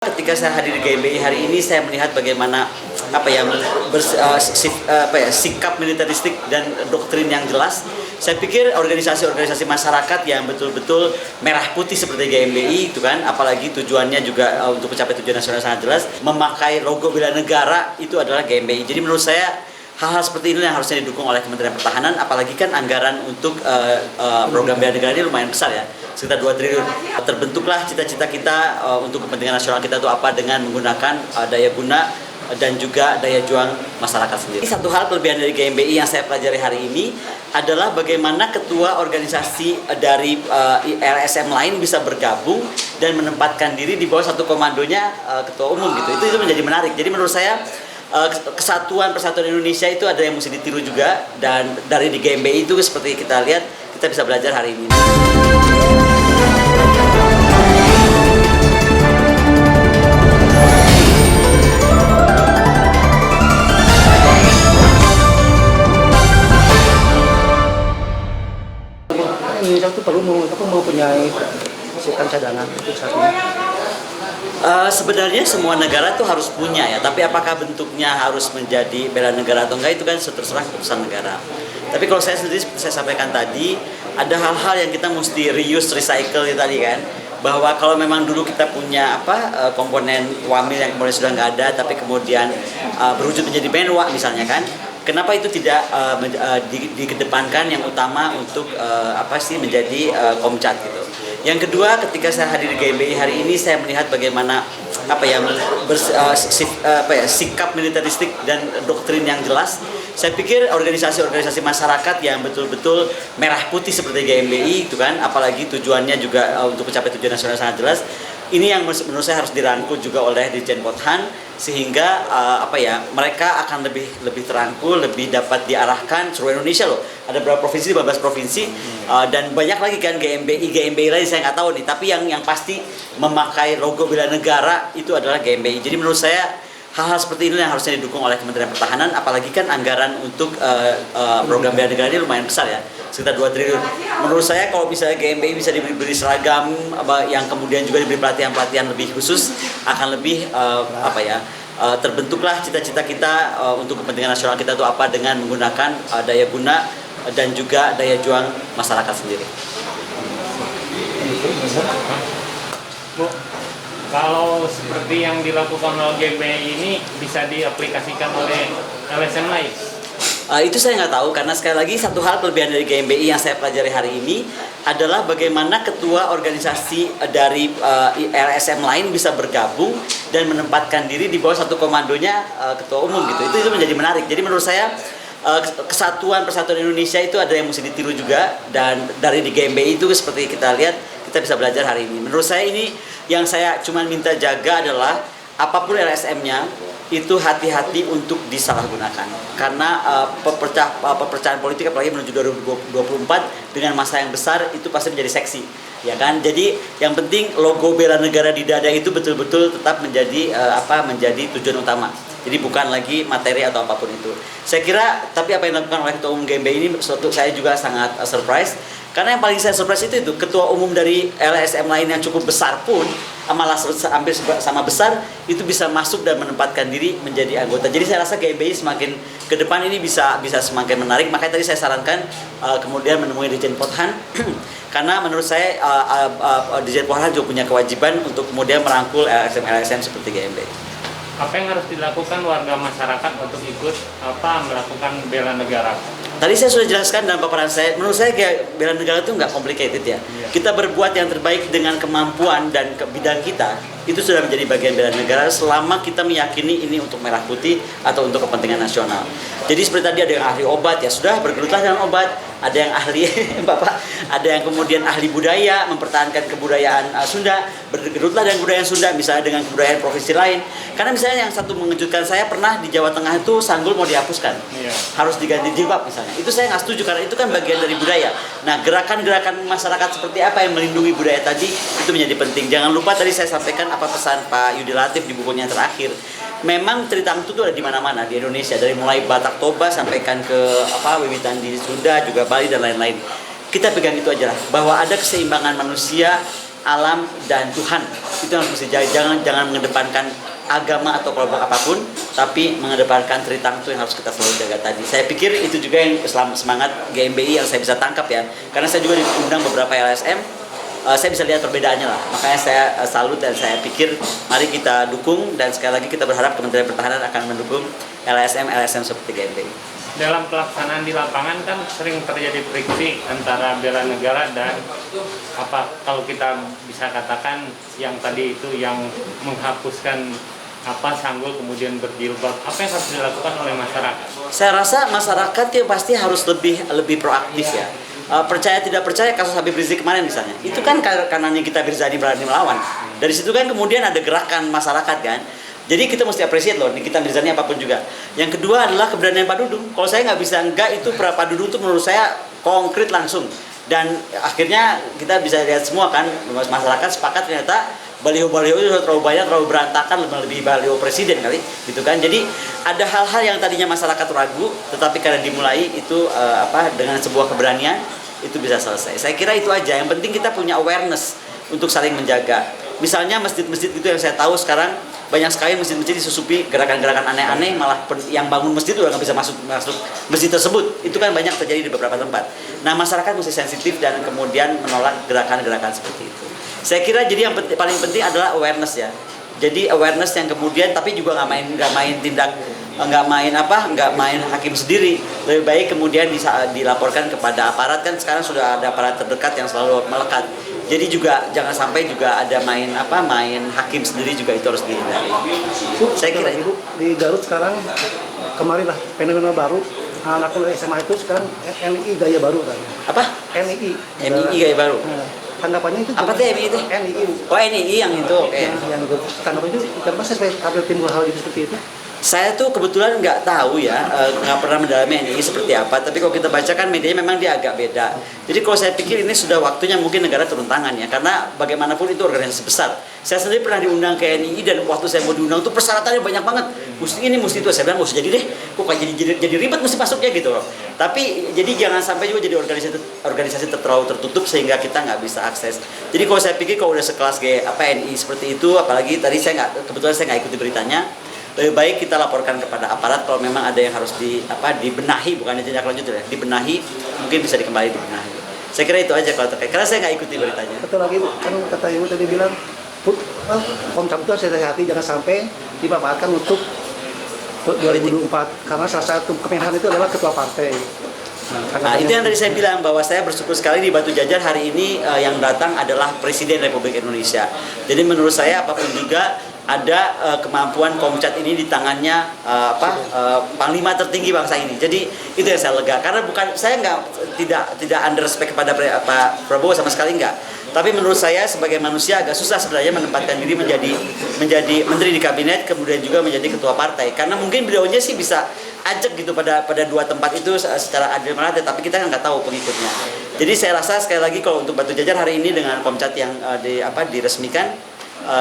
Ketika saya hadir di GMBI hari ini, saya melihat bagaimana sikap militeristik dan doktrin yang jelas. Saya pikir organisasi-organisasi masyarakat yang betul-betul merah putih seperti GMBI itu kan, apalagi tujuannya juga untuk mencapai tujuan nasional sangat jelas, memakai logo bela negara itu adalah GMBI. Jadi menurut saya hal-hal seperti ini yang harusnya didukung oleh Kementerian Pertahanan, apalagi kan anggaran untuk program bela negara ini lumayan besar ya, sekitar 2 triliun. Terbentuklah cita-cita kita untuk kepentingan nasional kita itu apa dengan menggunakan daya guna dan juga daya juang masyarakat sendiri. Satu hal kelebihan dari GMBI yang saya pelajari hari ini adalah bagaimana ketua organisasi dari LSM lain bisa bergabung dan menempatkan diri di bawah satu komandonya ketua umum gitu. Itu menjadi menarik. Jadi menurut saya persatuan Indonesia itu ada yang mesti ditiru juga, dan dari di GMBI itu seperti kita lihat, kita bisa belajar hari ini. Indonesia itu perlu mempunyai sistem cadangan untuk saat ini. Sebenarnya semua negara tuh harus punya ya, tapi apakah bentuknya harus menjadi bela negara atau enggak itu kan terserah keputusan negara. Tapi kalau saya sendiri seperti saya sampaikan tadi, ada hal-hal yang kita mesti reuse, recycle ya tadi kan, bahwa kalau memang dulu kita punya komponen wamil yang kemudian sudah nggak ada, tapi kemudian berwujud menjadi benwa misalnya kan, kenapa itu tidak dikedepankan yang utama untuk menjadi komcat gitu. Yang kedua, ketika saya hadir di GMBI hari ini, saya melihat bagaimana sikap militeristik dan doktrin yang jelas. Saya pikir organisasi-organisasi masyarakat yang betul-betul merah putih seperti GMBI itu kan, apalagi tujuannya juga untuk mencapai tujuan nasional sangat jelas. Ini yang menurut saya harus dirangkul juga oleh Dirjen Pothhan, sehingga mereka akan lebih terangkul, lebih dapat diarahkan seluruh Indonesia loh. Ada beberapa provinsi, 15 provinsi, dan banyak lagi kan GMBI lain saya nggak tahu nih. Tapi yang pasti memakai logo bela negara itu adalah GMBI. Jadi menurut saya hal-hal seperti ini yang harusnya didukung oleh Kementerian Pertahanan, apalagi kan anggaran untuk program bela negara ini lumayan besar ya, sekitar 2 triliun. Menurut saya kalau misalnya GMBI bisa diberi seragam yang kemudian juga diberi pelatihan-pelatihan lebih khusus, akan lebih terbentuklah cita-cita kita untuk kepentingan nasional kita itu apa dengan menggunakan daya guna dan juga daya juang masyarakat sendiri. Bu, kalau seperti yang dilakukan oleh GMBI ini bisa diaplikasikan oleh LSM lain? Itu saya nggak tahu, karena sekali lagi satu hal kelebihan dari GMBI yang saya pelajari hari ini adalah bagaimana ketua organisasi dari LSM lain bisa bergabung dan menempatkan diri di bawah satu komandonya ketua umum gitu. Itu menjadi menarik. Jadi menurut saya persatuan Indonesia itu ada yang mesti ditiru juga, dan dari di GMBI itu seperti kita lihat, kita bisa belajar hari ini. Menurut saya ini yang saya cuma minta jaga adalah apapun LSM-nya itu hati-hati untuk disalahgunakan, karena perpecahan politik apalagi menuju 2024 dengan masa yang besar itu pasti menjadi seksi ya kan. Jadi yang penting logo bela negara di dada itu betul-betul tetap menjadi tujuan utama. Jadi bukan lagi materi atau apapun itu. Saya kira, tapi apa yang dilakukan oleh Ketua Umum GMBI ini suatu saya juga sangat surprise. Karena yang paling saya surprise itu Ketua Umum dari LSM lain yang cukup besar pun, malah hampir sama besar, itu bisa masuk dan menempatkan diri menjadi anggota. Jadi saya rasa GMBI semakin ke depan ini bisa semakin menarik. Makanya tadi saya sarankan kemudian menemui Dirjen Pothhan, karena menurut saya Dirjen Pothhan juga punya kewajiban untuk kemudian merangkul LSM seperti GMBI. Apa yang harus dilakukan warga masyarakat untuk ikut melakukan bela negara? Tadi saya sudah jelaskan dalam paparan saya, menurut saya bela negara itu nggak complicated ya. Kita berbuat yang terbaik dengan kemampuan dan bidang kita, itu sudah menjadi bagian bela negara selama kita meyakini ini untuk merah putih atau untuk kepentingan nasional. Jadi seperti tadi ada yang ahli obat, ya sudah bergerutlah dengan obat. Ada yang ahli Bapak, ada yang kemudian ahli budaya, mempertahankan kebudayaan Sunda, bergerutlah dengan kebudayaan Sunda, misalnya dengan kebudayaan provinsi lain. Karena misalnya yang satu mengejutkan saya, pernah di Jawa Tengah itu sanggul mau dihapuskan, harus diganti jilbab misalnya. Itu saya nggak setuju, karena itu kan bagian dari budaya. Nah, gerakan-gerakan masyarakat seperti apa yang melindungi budaya tadi, itu menjadi penting. Jangan lupa tadi saya sampaikan apa pesan Pak Yudi Latif di bukunya yang terakhir. Memang cerita angtu itu ada di mana-mana di Indonesia, dari mulai Batak Toba sampaikan ke Wiwitan di Sunda, juga Bali dan lain-lain. Kita pegang itu aja lah, bahwa ada keseimbangan manusia alam dan Tuhan. Itu yang harus mesti jangan mengedepankan agama atau kelompok apapun, tapi mengedepankan Tritang itu yang harus kita selalu jaga tadi. Saya pikir itu juga yang semangat GMBI yang saya bisa tangkap ya, karena saya juga diundang beberapa LSM, saya bisa lihat perbedaannya lah. Makanya saya salut dan saya pikir mari kita dukung, dan sekali lagi kita berharap Kementerian Pertahanan akan mendukung LSM seperti GMBI. Dalam pelaksanaan di lapangan kan sering terjadi friksi antara bela negara dan kalau kita bisa katakan yang tadi itu yang menghapuskan sanggul kemudian berjilbab. Apa yang harus dilakukan oleh masyarakat? Saya rasa masyarakat yang pasti harus lebih proaktif ya. Percaya tidak percaya kasus Habib Rizik kemarin misalnya, itu kan karena kita Birzani berani melawan. Dari situ kan kemudian ada gerakan masyarakat kan. Jadi kita mesti appreciate loh, kita Birzani apapun juga. Yang kedua adalah keberanian Pak Dudung. Kalau saya nggak bisa itu Pak Dudung itu menurut saya konkret langsung. Dan akhirnya kita bisa lihat semua kan, masyarakat sepakat ternyata baliho-baliho itu terlalu banyak, terlalu berantakan, lebih baliho presiden kali, gitu kan. Jadi ada hal-hal yang tadinya masyarakat ragu, tetapi karena dimulai itu dengan sebuah keberanian itu bisa selesai. Saya kira itu aja. Yang penting kita punya awareness untuk saling menjaga. Misalnya masjid-masjid itu yang saya tahu sekarang banyak sekali masjid-masjid disusupi gerakan-gerakan aneh-aneh, malah yang bangun masjid itu nggak bisa masuk masjid tersebut. Itu kan banyak terjadi di beberapa tempat. Nah, masyarakat mesti sensitif dan kemudian menolak gerakan-gerakan seperti itu. Saya kira jadi yang paling penting adalah awareness ya. Jadi awareness yang kemudian tapi juga nggak main hakim sendiri. Lebih baik kemudian dilaporkan kepada aparat, kan sekarang sudah ada aparat terdekat yang selalu melekat. Jadi juga jangan sampai juga ada main hakim sendiri, juga itu harus dihindari. Saya kira Ibu di Garut sekarang kemarin lah fenomena baru, anak SMA itu sekarang NII gaya baru kan. Apa? NII gaya baru. Tanggapannya itu apa tuh NII itu? NII. Oh, NII yang itu. Oke. Yang tanggapannya itu kenapa saya sampai timbul hal itu seperti itu? Saya tuh kebetulan nggak tahu ya, nggak pernah mendalami NII seperti apa. Tapi kalau kita baca kan medianya memang dia agak beda. Jadi kalau saya pikir ini sudah waktunya mungkin negara turun tangan ya, karena bagaimanapun itu organisasi besar. Saya sendiri pernah diundang ke NII dan waktu saya mau diundang tuh persyaratannya banyak banget. Mesti ini, mesti itu. Saya bilang nggak usah jadi deh. Kok kayak jadi ribet mesti masuknya gitu loh. Tapi jadi jangan sampai juga jadi organisasi terlalu tertutup sehingga kita nggak bisa akses. Jadi kalau saya pikir kalau udah sekelas NII seperti itu, apalagi tadi kebetulan saya nggak ikuti beritanya. Lebih baik kita laporkan kepada aparat kalau memang ada yang harus dibenahi, bukan tindak lanjut ya, dibenahi, mungkin bisa dibenahi. Saya kira itu aja kalau terkait, karena saya nggak ikuti beritanya. Betul lagi, kan kata Ibu tadi bilang, Komcap itu harus hati-hati, jangan sampai dimanfaatkan untuk 2024, karena salah satu Kemenhan itu adalah ketua partai. Nah, itu yang tadi saya bilang, bahwa saya bersyukur sekali di Batu Jajar hari ini yang datang adalah Presiden Republik Indonesia. Jadi menurut saya apapun juga ada kemampuan Komcat ini di tangannya panglima tertinggi bangsa ini. Jadi itu yang saya lega, karena saya tidak under respect kepada Pak Prabowo sama sekali enggak. Tapi menurut saya sebagai manusia agak susah sebenarnya menempatkan diri menjadi menteri di kabinet, kemudian juga menjadi ketua partai. Karena mungkin beliaunya sih bisa ajak gitu pada dua tempat itu secara adil merata, tapi kita kan nggak tahu pengikutnya. Jadi saya rasa sekali lagi kalau untuk Batu Jajar hari ini dengan Komcat yang diresmikan,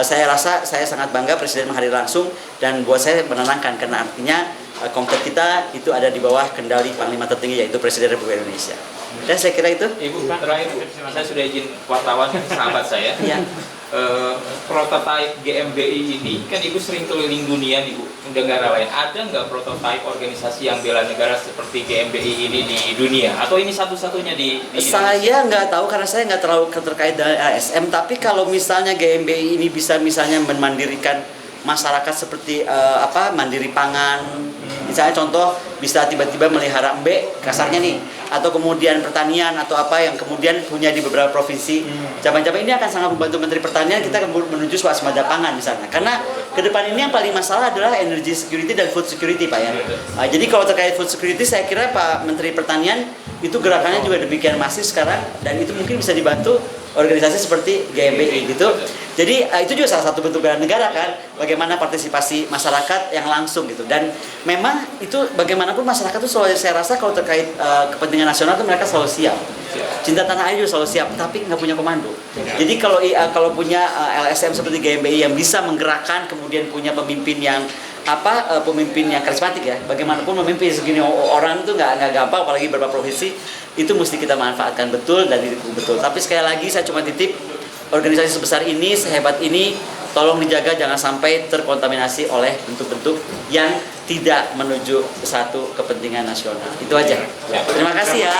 saya rasa saya sangat bangga Presiden menghadiri langsung, dan buat saya menenangkan karena artinya Komcat kita itu ada di bawah kendali panglima tertinggi yaitu Presiden Republik Indonesia. Dan saya kira itu. Ibu, terakhir saya sudah izin wartawan sahabat saya. Ya. Prototipe GMBI ini kan Ibu sering keliling dunia nih Bu, negara lain. Ada nggak prototipe organisasi yang bela negara seperti GMBI ini di dunia? Atau ini satu-satunya di Saya nggak tahu karena saya nggak terlalu terkait dengan ASM. Tapi kalau misalnya GMBI ini bisa misalnya memandirikan masyarakat seperti mandiri pangan, misalnya contoh bisa tiba-tiba melihara embe kasarnya nih, atau kemudian pertanian atau apa yang kemudian punya di beberapa provinsi. Cabang-cabang ini akan sangat membantu Menteri Pertanian kita menuju swasembada pangan misalnya. Karena ke depan ini yang paling masalah adalah energy security dan food security Pak ya. Jadi kalau terkait food security saya kira Pak Menteri Pertanian itu gerakannya juga demikian masif sekarang, dan itu mungkin bisa dibantu organisasi seperti GMBI gitu. Jadi itu juga salah satu bentuk bela negara kan, bagaimana partisipasi masyarakat yang langsung gitu. Dan memang itu bagaimanapun masyarakat itu selalu, saya rasa kalau terkait kepentingan nasional itu mereka selalu siap. Cinta tanah air juga selalu siap, tapi nggak punya komando. Jadi kalau punya LSM seperti GMBI yang bisa menggerakkan, kemudian punya pemimpin yang karismatik ya, bagaimanapun memimpin segini orang itu nggak gampang, apalagi beberapa provinsi, itu mesti kita manfaatkan betul dan didukung betul. Tapi sekali lagi saya cuma titip organisasi sebesar ini, sehebat ini, tolong dijaga jangan sampai terkontaminasi oleh bentuk-bentuk yang tidak menuju satu kepentingan nasional. Itu aja. Terima kasih ya.